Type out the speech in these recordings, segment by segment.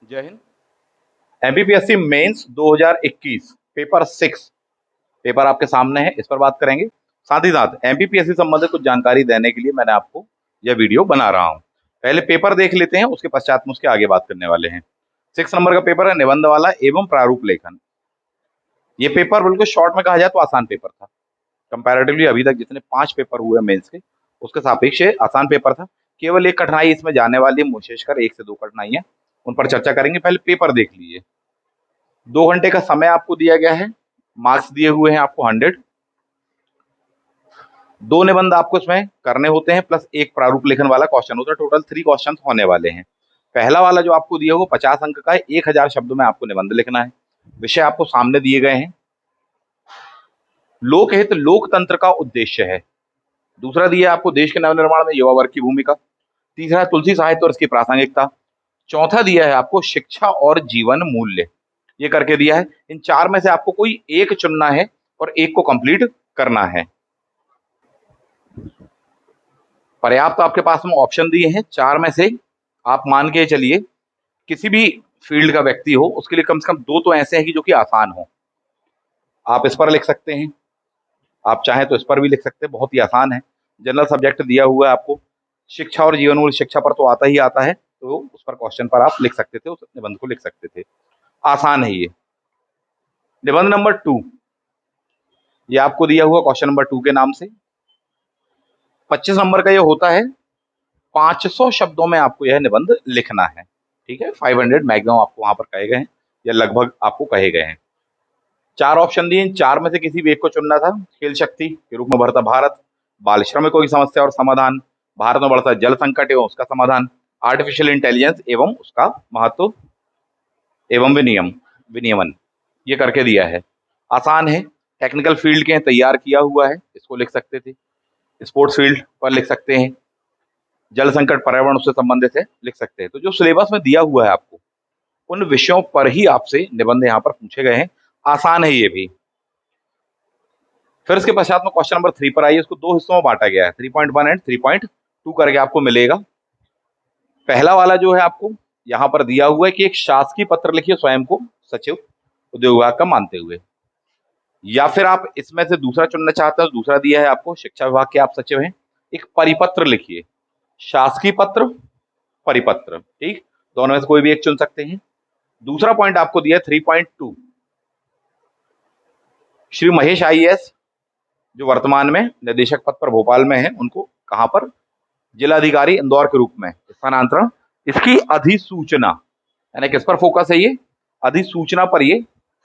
जय हिंद। MPPSC Mains 2021 paper 6 paper आपके सामने है, इस पर बात करेंगे। साथ ही साथ एमपीपीएससी संबंधित कुछ जानकारी देने के लिए मैंने आपको यह वीडियो बना रहा हूं। पहले पेपर देख लेते हैं, उसके पश्चात में उसके आगे बात करने वाले हैं। 6 नंबर का पेपर है निबंध वाला एवं प्रारूप लेखन। ये पेपर बिल्कुल शॉर्ट में कहा जाए तो आसान पेपर था। कंपैरेटिवली अभी तक जितने 5 पेपर हुए मेंस के, उसके सापेक्ष आसान पेपर था। केवल एक कठिनाई इसमें जाने वाली है, विशेषकर 1 से 2 कठिनाइयां, उन पर चर्चा करेंगे। पहले पेपर देख लीजिए। 2 घंटे का समय आपको दिया गया है, मार्क्स दिए हुए हैं आपको 100। 2 निबंध आपको इसमें करने होते हैं प्लस एक प्रारूप लेखन वाला क्वेश्चन होता है। टोटल 3 क्वेश्चन होने वाले हैं। पहला वाला जो आपको दिया हुआ 50 अंक का है, 1000 शब्दों में आपको निबंध लिखना है। विषय आपको सामने दिए गए हैं। लोकहित लोकतंत्र का उद्देश्य है। दूसरा दिया है आपको देश के नवनिर्माण में युवा वर्ग की भूमिका। तीसरा है तुलसी साहित्य और इसकी प्रासंगिकता। चौथा दिया है आपको शिक्षा और जीवन मूल्य। ये करके दिया है। इन 4 में से आपको कोई एक चुनना है और एक को कंप्लीट करना है। पर्याप्त आपके पास में ऑप्शन दिए हैं। 4 में से आप मान के चलिए किसी भी फील्ड का व्यक्ति हो, उसके लिए कम से कम 2 तो ऐसे हैं कि जो कि आसान हो। आप इस पर लिख सकते हैं, आप चाहें तो इस पर भी लिख सकते हैं, बहुत ही आसान है। जनरल सब्जेक्ट दिया हुआ है आपको, शिक्षा और जीवन मूल्य। शिक्षा पर तो आता ही आता है, तो उस पर क्वेश्चन पर आप लिख सकते थे, उस निबंध को लिख सकते थे। आसान है ये। निबंध नंबर 2, ये आपको दिया हुआ क्वेश्चन नंबर 2 के नाम से 25 नंबर का ये होता है। 500 शब्दों में आपको यह निबंध लिखना है। ठीक है, 500 मैक्सिमम आपको वहां पर कहे गए हैं, या लगभग आपको कहे गए हैं। 4 ऑप्शन दिए, इन 4 में से किसी भी एक को चुनना था। खेल शक्ति के रूप में बढ़ता भारत, बाल श्रमिकों की समस्या और समाधान, भारत में बढ़ता जल संकट एवं उसका समाधान, आर्टिफिशियल इंटेलिजेंस एवं उसका महत्व एवं विनियमन। ये करके दिया है। आसान है। टेक्निकल फील्ड के तैयार किया हुआ है, इसको लिख सकते थे। स्पोर्ट्स फील्ड पर लिख सकते हैं। जल संकट पर्यावरण उससे संबंधित है, लिख सकते हैं। तो जो सिलेबस में दिया हुआ है आपको, उन विषयों पर ही आपसे निबंध यहाँ पर पूछे गए हैं। आसान है ये भी। फिर इसके पश्चात में क्वेश्चन नंबर 3 पर आइए। इसको 2 हिस्सों में बांटा गया है, 3.1 एंड 3.2 करके आपको मिलेगा। पहला वाला जो है आपको यहाँ पर दिया हुआ है कि एक शासकीय पत्र लिखिए स्वयं को सचिव उद्योग विभाग का मानते हुए, या फिर आप इसमें से दूसरा चुनना चाहते हो। दूसरा दिया है आपको शिक्षा विभाग के आप सचिव हैं, एक परिपत्र लिखिए। शासकीय पत्र, परिपत्र, ठीक, दोनों में से कोई भी एक चुन सकते हैं। दूसरा पॉइंट आपको दिया है 3.2, श्री महेश आईएएस जो वर्तमान में निदेशक पद पर भोपाल में है, उनको कहां पर, जिलाधिकारी इंदौर के रूप में स्थानांतरण, इसकी अधिसूचना, यानी किस पर फोकस है ये, अधिसूचना पर ये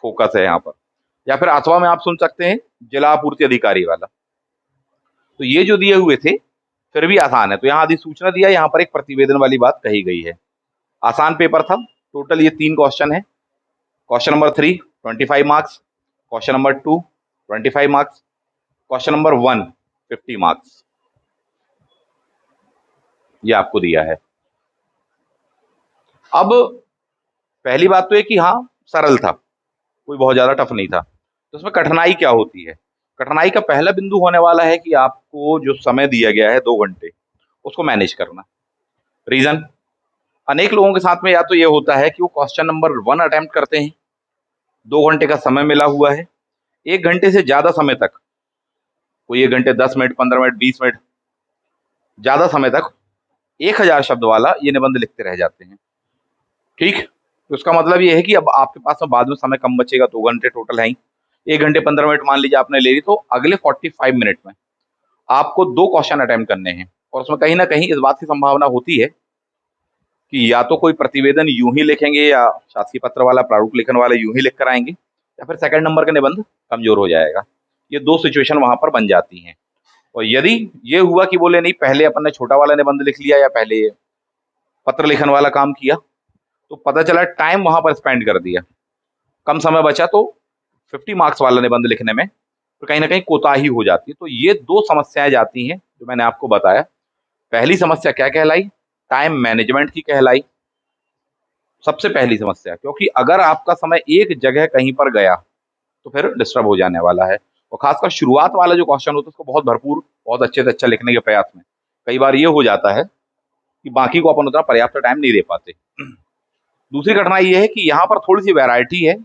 फोकस है यहाँ पर। या फिर अथवा में आप सुन सकते हैं जिला आपूर्ति अधिकारी वाला। तो ये जो दिए हुए थे फिर भी आसान है, तो यहाँ अधिसूचना दिया, यहाँ पर एक प्रतिवेदन वाली बात कही गई है। आसान पेपर था। टोटल ये 3 क्वेश्चन है। Question number 3 25 marks, question number 2 25 marks, question number 1 50 marks, ये आपको दिया है। अब पहली बात तो है कि हाँ सरल था, कोई बहुत ज्यादा टफ नहीं था। तो उसमें कठिनाई क्या होती है? कठिनाई का पहला बिंदु होने वाला है कि आपको जो समय दिया गया है 2 घंटे, उसको मैनेज करना। रीजन, अनेक लोगों के साथ में या तो ये होता है कि वो क्वेश्चन नंबर 1 अटेम्प्ट करते हैं, 2 घंटे का समय मिला हुआ है, 1 घंटे से ज्यादा समय तक, कोई 1 घंटे 10 मिनट 15 मिनट 20 मिनट, ज्यादा समय तक 1000 शब्द वाला ये निबंध लिखते रह जाते हैं। ठीक, तो उसका मतलब ये है कि अब आपके पास में बाद में समय कम बचेगा। 2 घंटे टोटल है ही, 1 घंटे 15 मिनट मान लीजिए आपने ले ली, तो अगले 45 मिनट में आपको 2 क्वेश्चन अटेम्प्ट करने हैं। और उसमें कहीं ना कहीं इस बात की संभावना होती है कि या तो कोई प्रतिवेदन यूं ही लिखेंगे, या शासकीय पत्र वाला प्रारूप लेखन वाला यूं ही लिख कर आएंगे, या फिर सेकंड नंबर का निबंध कमजोर हो जाएगा। ये 2 सिचुएशन वहां पर बन जाती हैं। और यदि ये हुआ कि बोले नहीं पहले अपन ने छोटा वाला निबंध लिख लिया या पहले पत्र लेखन वाला काम किया, तो पता चला टाइम वहां पर स्पेंड कर दिया, कम समय बचा, तो 50 मार्क्स वाला निबंध लिखने में तो कहीं ना कहीं कोताही हो जाती है। तो ये 2 समस्याएं जाती हैं जो मैंने आपको बताया। पहली समस्या क्या कहलाई? टाइम मैनेजमेंट की कहलाई, सबसे पहली समस्या। क्योंकि अगर आपका समय एक जगह कहीं पर गया तो फिर डिस्टर्ब हो जाने वाला है। और खासकर शुरुआत वाला जो क्वेश्चन होता है उसको बहुत भरपूर, बहुत अच्छे से अच्छा लिखने के प्रयास में कई बार ये हो जाता है कि बाकी को अपन उतना पर्याप्त टाइम नहीं दे पाते। दूसरी कठिनाई ये है कि यहाँ पर थोड़ी सी वैरायटी है,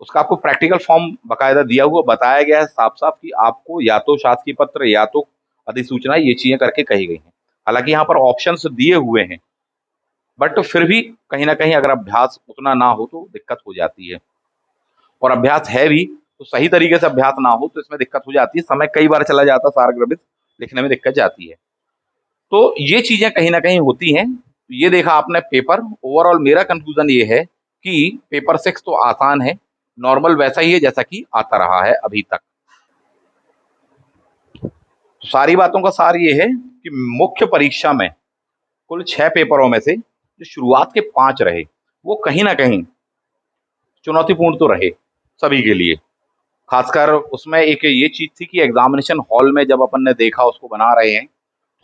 उसका आपको प्रैक्टिकल फॉर्म बकायदा दिया हुआ बताया गया है साफ साफ कि आपको या तो शासकीय पत्र या तो अधिसूचना ये चीजें करके कही गई हैं। हालांकि यहाँ पर ऑप्शंस दिए हुए हैं, बट फिर भी कहीं ना कहीं अगर अभ्यास उतना ना हो तो दिक्कत हो जाती है, और अभ्यास है भी तो सही तरीके से अभ्यास ना हो तो इसमें दिक्कत हो जाती है, समय कई बार चला जाता है, सारग्रमित लिखने में दिक्कत जाती है। तो ये चीजें कहीं ना कहीं होती हैं। ये देखा आपने पेपर, ओवरऑल मेरा कंक्लूजन ये है कि पेपर 6 तो आसान है, नॉर्मल वैसा ही है जैसा कि आता रहा है अभी तक। तो सारी बातों का सार ये है कि मुख्य परीक्षा में कुल 6 पेपरों में से जो शुरुआत के 5 रहे वो कहीं ना कहीं चुनौतीपूर्ण तो रहे सभी के लिए। खासकर उसमें एक ये चीज थी कि एग्जामिनेशन हॉल में जब अपन ने देखा उसको बना रहे हैं,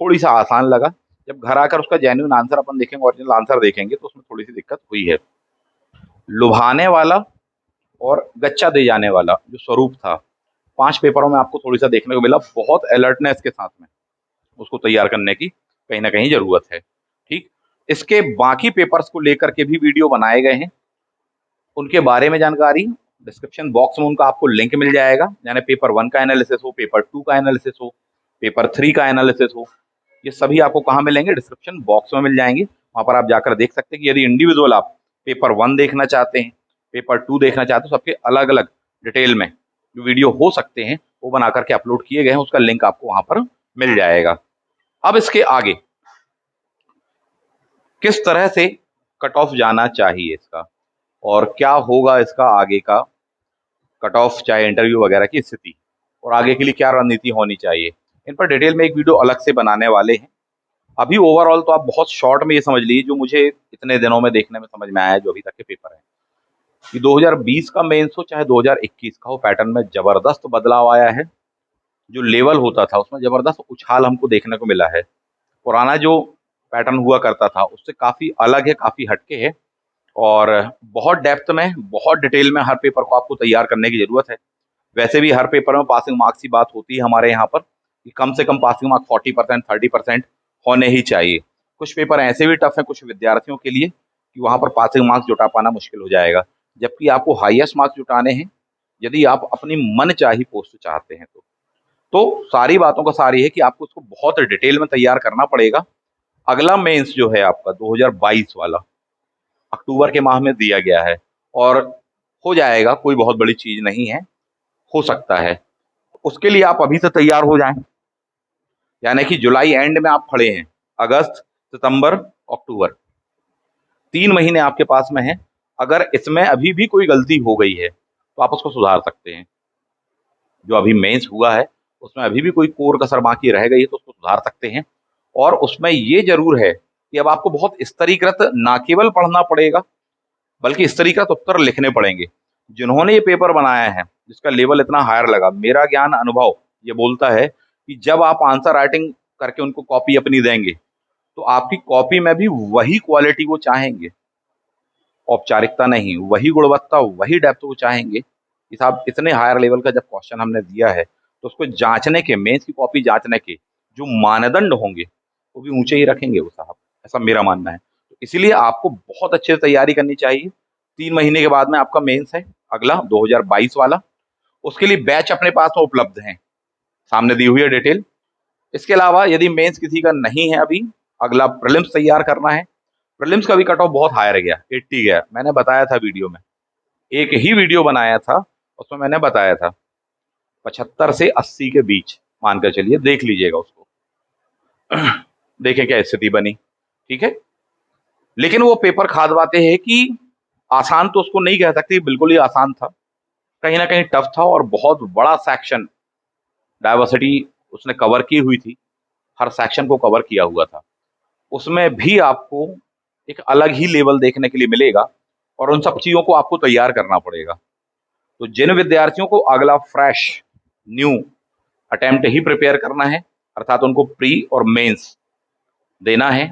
थोड़ी सा आसान लगा। जब घर आकर उसका जेन्युइन आंसर अपन देखेंगे, ओरिजिनल आंसर देखेंगे, तो उसमें थोड़ी सी दिक्कत हुई है। लुभाने वाला और गच्चा दे जाने वाला जो स्वरूप था 5 पेपरों में आपको थोड़ी सा देखने को मिला। बहुत अलर्टनेस के साथ में उसको तैयार करने की कहीं ना कहीं जरूरत है। ठीक, इसके बाकी पेपर्स को लेकर के भी वीडियो बनाए गए हैं, उनके बारे में जानकारी डिस्क्रिप्शन बॉक्स में उनका आपको लिंक मिल जाएगा। यानी पेपर 1 का एनालिसिस हो, पेपर 2 का एनालिसिस हो, पेपर 3 का एनालिसिस हो, ये सभी आपको कहाँ मिलेंगे? डिस्क्रिप्शन बॉक्स में मिल जाएंगे। वहां पर आप जाकर देख सकते हैं कि यदि इंडिविजुअल आप पेपर 1 देखना चाहते हैं, पेपर 2 देखना चाहते हो, सबके अलग अलग डिटेल में जो वीडियो हो सकते हैं वो बना करके अपलोड किए गए हैं, उसका लिंक आपको वहां पर मिल जाएगा। अब इसके आगे किस तरह से कट ऑफ जाना चाहिए इसका, और क्या होगा इसका आगे का कट ऑफ, चाहे इंटरव्यू वगैरह की स्थिति, और आगे के लिए क्या रणनीति होनी चाहिए, इन पर डिटेल में एक वीडियो अलग से बनाने वाले हैं। अभी ओवरऑल तो आप बहुत शॉर्ट में ये समझ लीजिए, जो मुझे इतने दिनों में देखने में समझ में आया है, जो अभी तक के पेपर हैं, कि 2020 का मेंस हो चाहे 2021 का हो, पैटर्न में जबरदस्त बदलाव आया है। जो लेवल होता था उसमें जबरदस्त उछाल हमको देखने को मिला है। पुराना जो पैटर्न हुआ करता था उससे काफी अलग है, काफी हटके है, और बहुत डेप्थ में, बहुत डिटेल में हर पेपर को आपको तैयार करने की जरूरत है। वैसे भी हर पेपर में पासिंग मार्क्स की बात होती है हमारे यहाँ पर, कि कम से कम पासिंग मार्क्स 40%, 30% होने ही चाहिए। कुछ पेपर ऐसे भी टफ है कुछ विद्यार्थियों के लिए कि वहां पर पासिंग मार्क्स जुटा पाना मुश्किल हो जाएगा, जबकि आपको हाईएस्ट मार्क्स जुटाने हैं यदि आप अपनी मन चाही पोस्ट चाहते हैं तो सारी बातों का सार ये है कि आपको उसको बहुत डिटेल में तैयार करना पड़ेगा। अगला मेंस जो है आपका 2022 वाला अक्टूबर के माह में दिया गया है, और हो जाएगा, कोई बहुत बड़ी चीज नहीं है, हो सकता है। उसके लिए आप अभी से तैयार हो जाएं। यानी कि जुलाई एंड में आप खड़े हैं, अगस्त, सितंबर, अक्टूबर, 3 महीने आपके पास में है। अगर इसमें अभी भी कोई गलती हो गई है तो आप उसको सुधार सकते हैं। जो अभी मेंस हुआ है उसमें अभी भी कोई कोर कसर बाकी रह गई है तो उसको सुधार सकते हैं। और उसमें ये जरूर है कि अब आपको बहुत स्तरीकृत ना केवल पढ़ना पड़ेगा बल्कि स्तरीकृत उत्तर लिखने पड़ेंगे। जिन्होंने ये पेपर बनाया है, जिसका लेवल इतना हायर लगा, मेरा ज्ञान अनुभव ये बोलता है कि जब आप आंसर राइटिंग करके उनको कॉपी अपनी देंगे तो आपकी कॉपी में भी वही क्वालिटी वो चाहेंगे, औपचारिकता नहीं, वही गुणवत्ता, वही डेप्थ वो चाहेंगे कि साहब इतने हायर लेवल का जब क्वेश्चन हमने दिया है तो उसको जांचने के, मेंस की कॉपी जांचने के जो मानदंड होंगे वो भी ऊंचे ही रखेंगे वो साहब, ऐसा मेरा मानना है। तो इसीलिए आपको बहुत अच्छे से तैयारी करनी चाहिए। 3 महीने के बाद में आपका मेंस है अगला 2022 वाला, उसके लिए बैच अपने पास में उपलब्ध है, सामने दी हुई है डिटेल। इसके अलावा यदि मेंस किसी का नहीं है अभी, अगला प्रीलिम्स तैयार करना है। प्रीलिम्स का भी कट ऑफ बहुत हायर गया, 80 गया, मैंने बताया था वीडियो में, एक ही वीडियो बनाया था उसमें मैंने बताया था 75 से 80 के बीच मान कर चलिए, देख लीजिएगा उसको देखें क्या स्थिति बनी। ठीक है, लेकिन वो पेपर खाद बातें है कि आसान तो उसको नहीं कह सकती, बिल्कुल ही आसान था, कहीं ना कहीं टफ था, और बहुत बड़ा सेक्शन डाइवर्सिटी उसने कवर की हुई थी, हर सेक्शन को कवर किया हुआ था। उसमें भी आपको एक अलग ही लेवल देखने के लिए मिलेगा, और उन सब चीजों को आपको तैयार करना पड़ेगा। तो जिन विद्यार्थियों को अगला फ्रेश न्यू अटेम्प्ट ही प्रिपेयर करना है, अर्थात उनको प्री और मेंस देना है,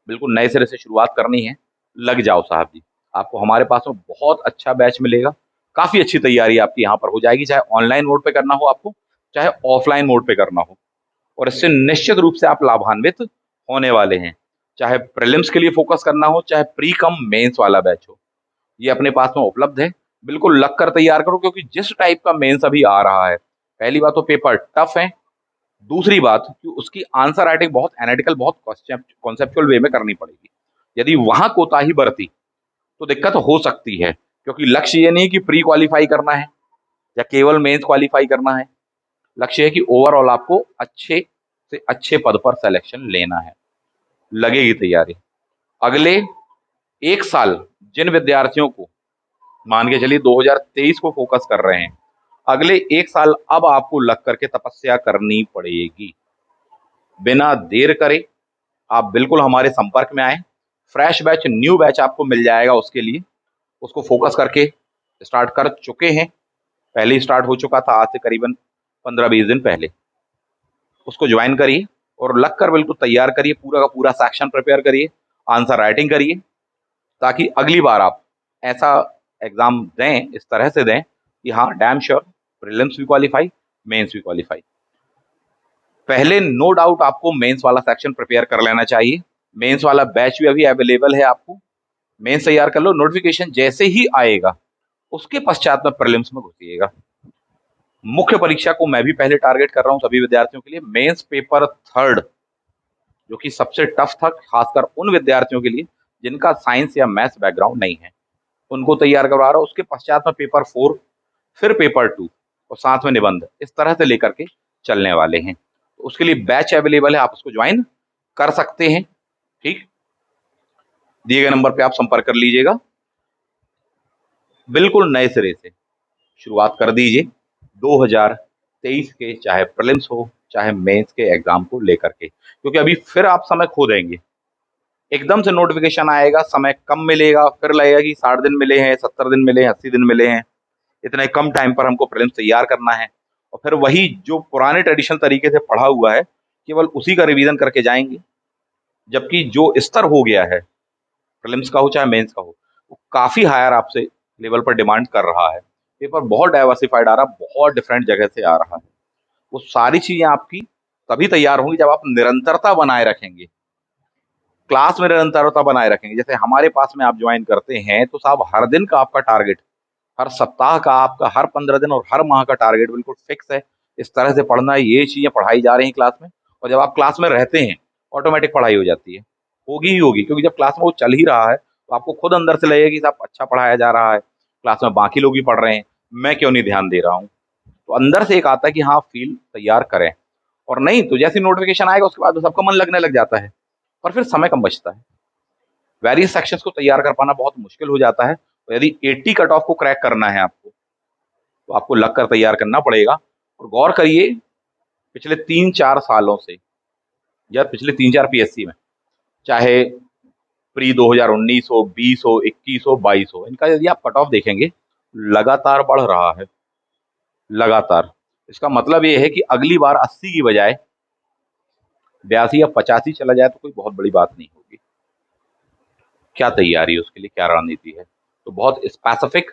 बिल्कुल नए सिरे से शुरुआत करनी है, लग जाओ साहब जी। आपको हमारे पास में बहुत अच्छा बैच मिलेगा, काफी अच्छी तैयारी आपकी यहाँ पर हो जाएगी, चाहे ऑनलाइन मोड पे करना हो आपको, चाहे ऑफलाइन मोड पे करना हो, और इससे निश्चित रूप से आप लाभान्वित होने वाले हैं। चाहे प्रीलिम्स के लिए फोकस करना हो, चाहे प्री कम मेंस वाला बैच हो, ये अपने पास में उपलब्ध है। बिल्कुल लग कर तैयार करो, क्योंकि जिस टाइप का मेंस अभी आ रहा है, पहली बात तो पेपर टफ है, दूसरी बात कि उसकी आंसर राइटिंग बहुत एनालिटिकल, बहुत कॉन्सेप्चुअल वे में करनी पड़ेगी। यदि वहां कोताही बरती तो दिक्कत हो सकती है, क्योंकि लक्ष्य ये नहीं है कि प्री क्वालिफाई करना है या केवल मेंस क्वालिफाई करना है। लक्ष्य है कि ओवरऑल आपको अच्छे से अच्छे पद पर सिलेक्शन लेना है। लगेगी तैयारी। अगले एक साल जिन विद्यार्थियों को, मान के चलिए 2023 को फोकस कर रहे हैं, अगले एक साल अब आपको लग करके तपस्या करनी पड़ेगी। बिना देर करे आप बिल्कुल हमारे संपर्क में आए। फ्रेश बैच, न्यू बैच आपको मिल जाएगा, उसके लिए उसको फोकस करके स्टार्ट कर चुके हैं। पहले ही स्टार्ट हो चुका था, आज से करीबन 15-20 दिन पहले। उसको ज्वाइन करिए और लग कर बिल्कुल तैयार करिए, पूरा का पूरा सेक्शन प्रिपेयर करिए, आंसर राइटिंग करिए, ताकि अगली बार आप ऐसा एग्जाम दें, इस तरह से दें कि हाँ डैम श्योर प्रीलिम्स भी क्वालिफाई, मेंस भी क्वालिफाई। पहले नो डाउट आपको मेंस वाला सेक्शन प्रिपेयर कर लेना चाहिए। मेंस वाला बैच भी अभी अवेलेबल है, आपको मेंस तैयार कर लो। नोटिफिकेशन जैसे ही आएगा उसके पश्चात में प्रीलिम्स में घुसिएगा। मुख्य परीक्षा को मैं भी पहले टारगेट कर रहा हूं सभी विद्यार्थियों के लिए। मेंस पेपर थर्ड, जो कि सबसे टफ था, खासकर उन विद्यार्थियों के लिए जिनका साइंस या मैथ्स बैकग्राउंड नहीं है, उनको तैयार करवा रहा हूं। उसके पश्चात में पेपर 4, फिर पेपर 2 और साथ में निबंध, इस तरह से लेकर के चलने वाले हैं। तो उसके लिए बैच अवेलेबल है, आप उसको ज्वाइन कर सकते हैं। ठीक, दिए गए नंबर पे आप संपर्क कर लीजिएगा। बिल्कुल नए सिरे से शुरुआत कर दीजिए 2023 के, चाहे प्रीलिम्स हो चाहे मेंस के एग्जाम को लेकर के, क्योंकि अभी फिर आप समय खो देंगे। एकदम से नोटिफिकेशन आएगा, समय कम मिलेगा, फिर लगेगा कि 60 दिन मिले हैं, 70 दिन मिले हैं, 80 दिन मिले हैं, इतने कम टाइम पर हमको प्रीलिम्स तैयार करना है। और फिर वही जो पुराने ट्रेडिशनल तरीके से पढ़ा हुआ है, केवल उसी का रिवीजन करके जाएंगे, जबकि जो स्तर हो गया है, प्रीलिम्स का हो चाहे मेंस का हो, वो काफी हायर आपसे लेवल पर डिमांड कर रहा है। पेपर बहुत डाइवर्सिफाइड आ रहा है, बहुत डिफरेंट जगह से आ रहा है। वो सारी चीजें आपकी तभी तैयार होंगी जब आप निरंतरता बनाए रखेंगे, क्लास में निरंतरता बनाए रखेंगे। जैसे हमारे पास में आप ज्वाइन करते हैं तो साहब हर दिन का आपका टारगेट, हर सप्ताह का आपका, हर 15 दिन और हर माह का टारगेट बिल्कुल फिक्स है। इस तरह से पढ़ना है, ये चीजें पढ़ाई जा रही हैं क्लास में। और जब आप क्लास में रहते हैं, ऑटोमेटिक पढ़ाई हो जाती है, होगी ही होगी, क्योंकि जब क्लास में वो चल ही रहा है तो आपको खुद अंदर से लगेगा कि साहब अच्छा पढ़ाया जा रहा है, क्लास में बाकी लोग भी पढ़ रहे हैं, मैं क्यों नहीं ध्यान दे रहा हूँ। तो अंदर से एक आता है कि हाँ फील तैयार करें। और नहीं तो जैसे नोटिफिकेशन आएगा उसके बाद तो सबका मन लगने लग जाता है, पर फिर समय कम बचता है। वेरियस सेक्शंस को तैयार कर पाना बहुत मुश्किल हो जाता है। तो यदि 80 कट ऑफ को क्रैक करना है आपको, तो आपको लग कर तैयार करना पड़ेगा। और गौर करिए, पिछले 3-4 सालों से, या पिछले 3-4 पीएससी में, चाहे प्री 2019 हो, 20 हो, 21 हो, 22 हो, इनका यदि आप कट ऑफ देखेंगे, लगातार बढ़ रहा है, लगातार। इसका मतलब ये है कि अगली बार 80 की बजाय 82 या 85 चला जाए तो कोई बहुत बड़ी बात नहीं होगी। क्या तैयारी है उसके लिए, क्या रणनीति है, तो बहुत स्पेसिफिक,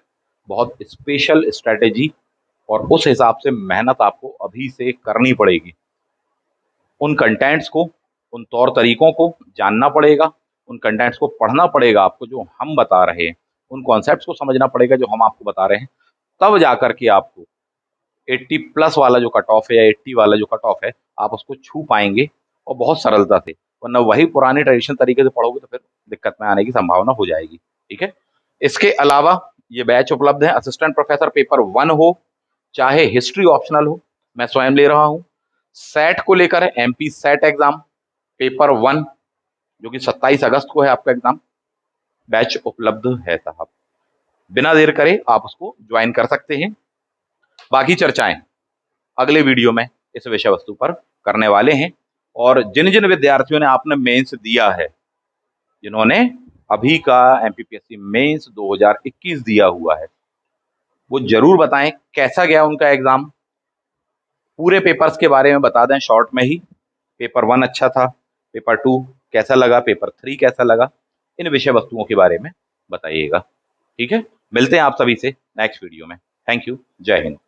बहुत स्पेशल स्ट्रेटेजी और उस हिसाब से मेहनत आपको अभी से करनी पड़ेगी। उन कंटेंट्स को, उन तौर तरीकों को जानना पड़ेगा, उन कंटेंट्स को पढ़ना पड़ेगा आपको जो हम बता रहे हैं, उन कॉन्सेप्ट्स को समझना पड़ेगा जो हम आपको बता रहे हैं। तब जाकर के आपको 80 प्लस वाला जो कट ऑफ है या 80 वाला जो कट ऑफ है, आप उसको छू पाएंगे और बहुत सरलता से। वरना वही पुराने ट्रेडिशनल तरीके से पढ़ोगे तो फिर दिक्कत में आने की संभावना हो जाएगी। ठीक है, इसके अलावा ये बैच उपलब्ध है। असिस्टेंट प्रोफेसर पेपर 1 हो चाहे हिस्ट्री ऑप्शनल हो, मैं स्वयं ले रहा हूँ। सेट को लेकर है, एमपी सेट एग्जाम पेपर 1, जो कि 27 अगस्त को है आपका एग्जाम, बैच उपलब्ध है साहब। बिना देर करे आप उसको ज्वाइन कर सकते हैं। बाकी चर्चाएं अगले वीडियो में इस विषय वस्तु पर करने वाले हैं। और जिन जिन विद्यार्थियों ने आपने मेंस दिया है, जिन्होंने अभी का एमपीपीएससी मेंस 2021 दिया हुआ है, वो जरूर बताएं कैसा गया उनका एग्जाम। पूरे पेपर्स के बारे में बता दें शॉर्ट में ही, पेपर 1 अच्छा था, पेपर 2 कैसा लगा, पेपर 3 कैसा लगा, इन विषय वस्तुओं के बारे में बताइएगा। ठीक है, मिलते हैं आप सभी से नेक्स्ट वीडियो में। थैंक यू, जय हिंद।